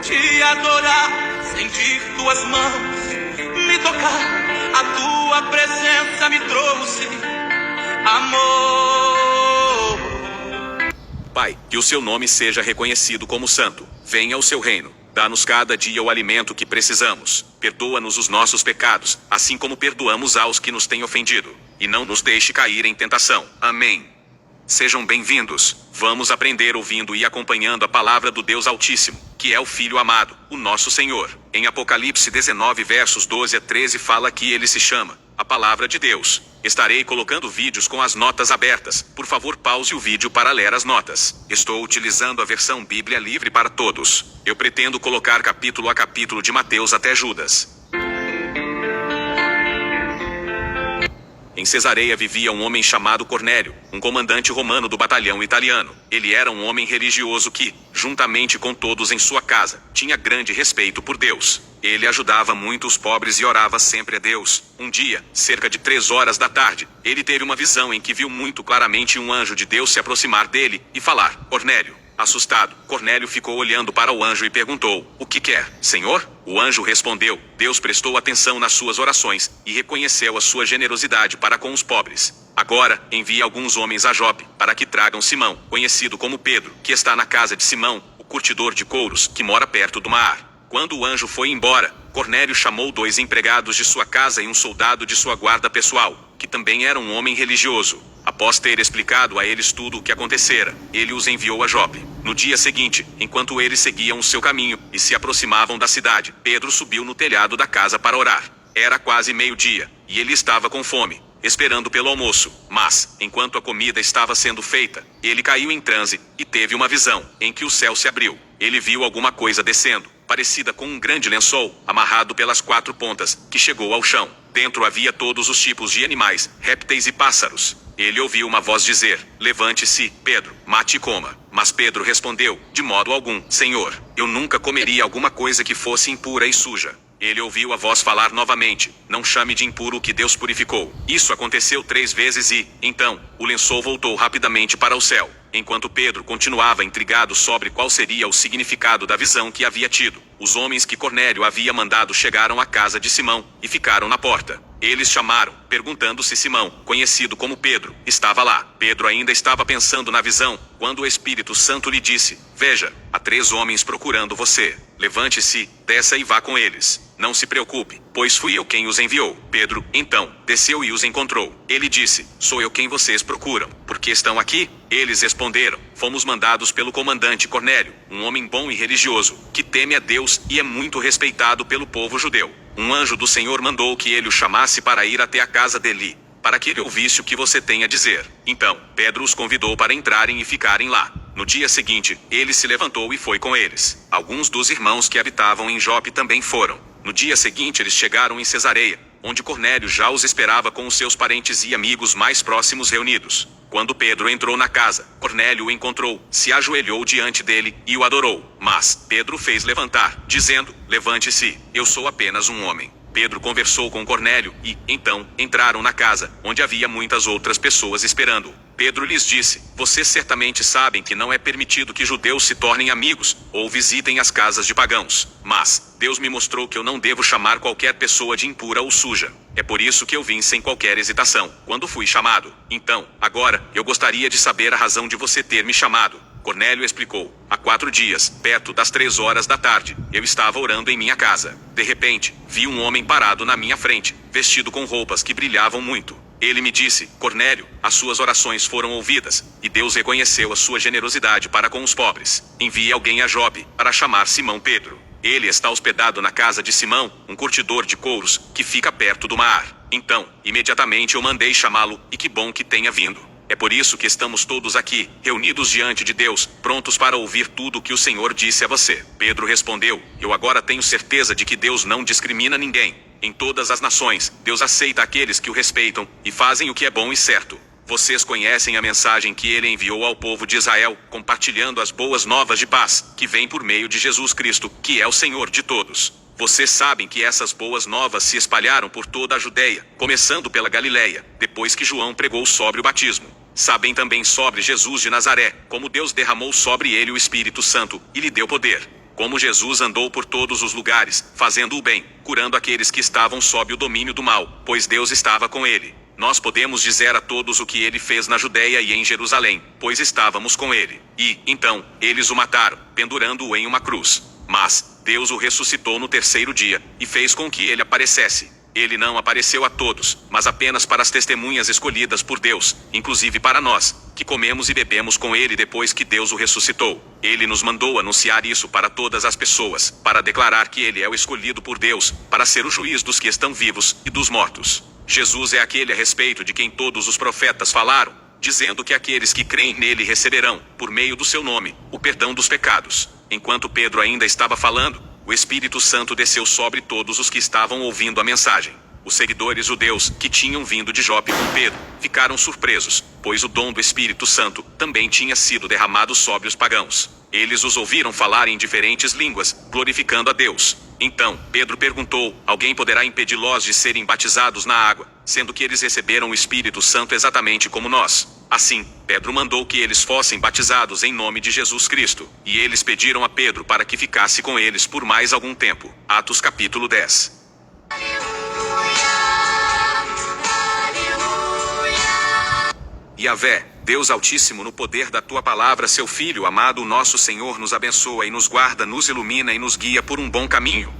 te adorar, sentir tuas mãos me tocar. A tua presença me trouxe amor. Pai, que o seu nome seja reconhecido como santo. Venha o seu reino. Dá-nos cada dia o alimento que precisamos. Perdoa-nos os nossos pecados, assim como perdoamos aos que nos têm ofendido. E não nos deixe cair em tentação. Amém. Sejam bem-vindos. Vamos aprender ouvindo e acompanhando a palavra do Deus Altíssimo, que é o Filho amado, o nosso Senhor. Em Apocalipse 19 versos 12 a 13 fala que ele se chama a Palavra de Deus. Estarei colocando vídeos com as notas abertas. Por favor, pause o vídeo para ler as notas. Estou utilizando a versão Bíblia Livre para Todos. Eu pretendo colocar capítulo a capítulo de Mateus até Judas. Em Cesareia vivia um homem chamado Cornélio, um comandante romano do batalhão italiano. Ele era um homem religioso que, juntamente com todos em sua casa, tinha grande respeito por Deus. Ele ajudava muito os pobres e orava sempre a Deus. Um dia, cerca de 3 horas da tarde, ele teve uma visão em que viu muito claramente um anjo de Deus se aproximar dele e falar: Cornélio. Assustado, Cornélio ficou olhando para o anjo e perguntou: O que quer, Senhor? O anjo respondeu: Deus prestou atenção nas suas orações e reconheceu a sua generosidade para com os pobres. Agora, envie alguns homens a Jope, para que tragam Simão, conhecido como Pedro, que está na casa de Simão, o curtidor de couros, que mora perto do mar. Quando o anjo foi embora, Cornélio chamou 2 empregados de sua casa e um soldado de sua guarda pessoal, que também era um homem religioso. Após ter explicado a eles tudo o que acontecera, ele os enviou a Jope. No dia seguinte, enquanto eles seguiam o seu caminho e se aproximavam da cidade, Pedro subiu no telhado da casa para orar. Era quase meio-dia, e ele estava com fome, esperando pelo almoço. Mas, enquanto a comida estava sendo feita, ele caiu em transe e teve uma visão, em que o céu se abriu. Ele viu alguma coisa descendo, parecida com um grande lençol, amarrado pelas 4 pontas, que chegou ao chão. Dentro havia todos os tipos de animais, répteis e pássaros. Ele ouviu uma voz dizer: Levante-se, Pedro, mate e coma. Mas Pedro respondeu: De modo algum, Senhor. Eu nunca comeria alguma coisa que fosse impura e suja. Ele ouviu a voz falar novamente: Não chame de impuro o que Deus purificou. Isso aconteceu 3 vezes e, então, o lençol voltou rapidamente para o céu. Enquanto Pedro continuava intrigado sobre qual seria o significado da visão que havia tido, os homens que Cornélio havia mandado chegaram à casa de Simão e ficaram na porta. Eles chamaram, perguntando se Simão, conhecido como Pedro, estava lá. Pedro ainda estava pensando na visão, quando o Espírito Santo lhe disse: Veja, há 3 homens procurando você. Levante-se, desça e vá com eles. Não se preocupe, pois fui eu quem os enviou. Pedro, então, desceu e os encontrou. Ele disse: Sou eu quem vocês procuram. Por que estão aqui? Eles responderam: Fomos mandados pelo comandante Cornélio, um homem bom e religioso, que teme a Deus e é muito respeitado pelo povo judeu. Um anjo do Senhor mandou que ele o chamasse para ir até a casa dele, para que ele ouvisse o que você tem a dizer. Então, Pedro os convidou para entrarem e ficarem lá. No dia seguinte, ele se levantou e foi com eles. Alguns dos irmãos que habitavam em Jope também foram. No dia seguinte eles chegaram em Cesareia, onde Cornélio já os esperava com os seus parentes e amigos mais próximos reunidos. Quando Pedro entrou na casa, Cornélio o encontrou, se ajoelhou diante dele e o adorou. Mas Pedro o fez levantar, dizendo: Levante-se, eu sou apenas um homem. Pedro conversou com Cornélio e, então, entraram na casa, onde havia muitas outras pessoas esperando. Pedro lhes disse: Vocês certamente sabem que não é permitido que judeus se tornem amigos ou visitem as casas de pagãos. Mas Deus me mostrou que eu não devo chamar qualquer pessoa de impura ou suja. É por isso que eu vim sem qualquer hesitação, quando fui chamado. Então, agora, eu gostaria de saber a razão de você ter me chamado. Cornélio explicou: Há 4 dias, perto das 3 horas da tarde, eu estava orando em minha casa. De repente, vi um homem parado na minha frente, vestido com roupas que brilhavam muito. Ele me disse: Cornélio, as suas orações foram ouvidas, e Deus reconheceu a sua generosidade para com os pobres. Envie alguém a Jope, para chamar Simão Pedro. Ele está hospedado na casa de Simão, um curtidor de couros, que fica perto do mar. Então, imediatamente eu mandei chamá-lo, e que bom que tenha vindo. É por isso que estamos todos aqui, reunidos diante de Deus, prontos para ouvir tudo o que o Senhor disse a você. Pedro respondeu: Eu agora tenho certeza de que Deus não discrimina ninguém. Em todas as nações, Deus aceita aqueles que o respeitam e fazem o que é bom e certo. Vocês conhecem a mensagem que ele enviou ao povo de Israel, compartilhando as boas novas de paz, que vem por meio de Jesus Cristo, que é o Senhor de todos. Vocês sabem que essas boas novas se espalharam por toda a Judeia, começando pela Galileia, depois que João pregou sobre o batismo. Sabem também sobre Jesus de Nazaré, como Deus derramou sobre ele o Espírito Santo, e lhe deu poder. como Jesus andou por todos os lugares, fazendo o bem, curando aqueles que estavam sob o domínio do mal, pois Deus estava com ele. Nós podemos dizer a todos o que ele fez na Judeia e em Jerusalém, pois estávamos com ele. E, então, eles o mataram, pendurando-o em uma cruz. Mas Deus o ressuscitou no terceiro dia, e fez com que ele aparecesse. Ele não apareceu a todos, mas apenas para as testemunhas escolhidas por Deus, inclusive para nós, que comemos e bebemos com ele depois que Deus o ressuscitou. Ele nos mandou anunciar isso para todas as pessoas, para declarar que ele é o escolhido por Deus, para ser o juiz dos que estão vivos e dos mortos. Jesus é aquele a respeito de quem todos os profetas falaram, dizendo que aqueles que creem nele receberão, por meio do seu nome, o perdão dos pecados. Enquanto Pedro ainda estava falando, o Espírito Santo desceu sobre todos os que estavam ouvindo a mensagem. Os seguidores judeus, que tinham vindo de Jope com Pedro, ficaram surpresos, pois o dom do Espírito Santo também tinha sido derramado sobre os pagãos. Eles os ouviram falar em diferentes línguas, glorificando a Deus. Então, Pedro perguntou: alguém poderá impedi-los de serem batizados na água, sendo que eles receberam o Espírito Santo exatamente como nós? Assim, Pedro mandou que eles fossem batizados em nome de Jesus Cristo, e eles pediram a Pedro para que ficasse com eles por mais algum tempo. Atos capítulo 10. Yahvé, Deus Altíssimo, no poder da tua palavra, seu Filho amado, o nosso Senhor, nos abençoa e nos guarda, nos ilumina e nos guia por um bom caminho.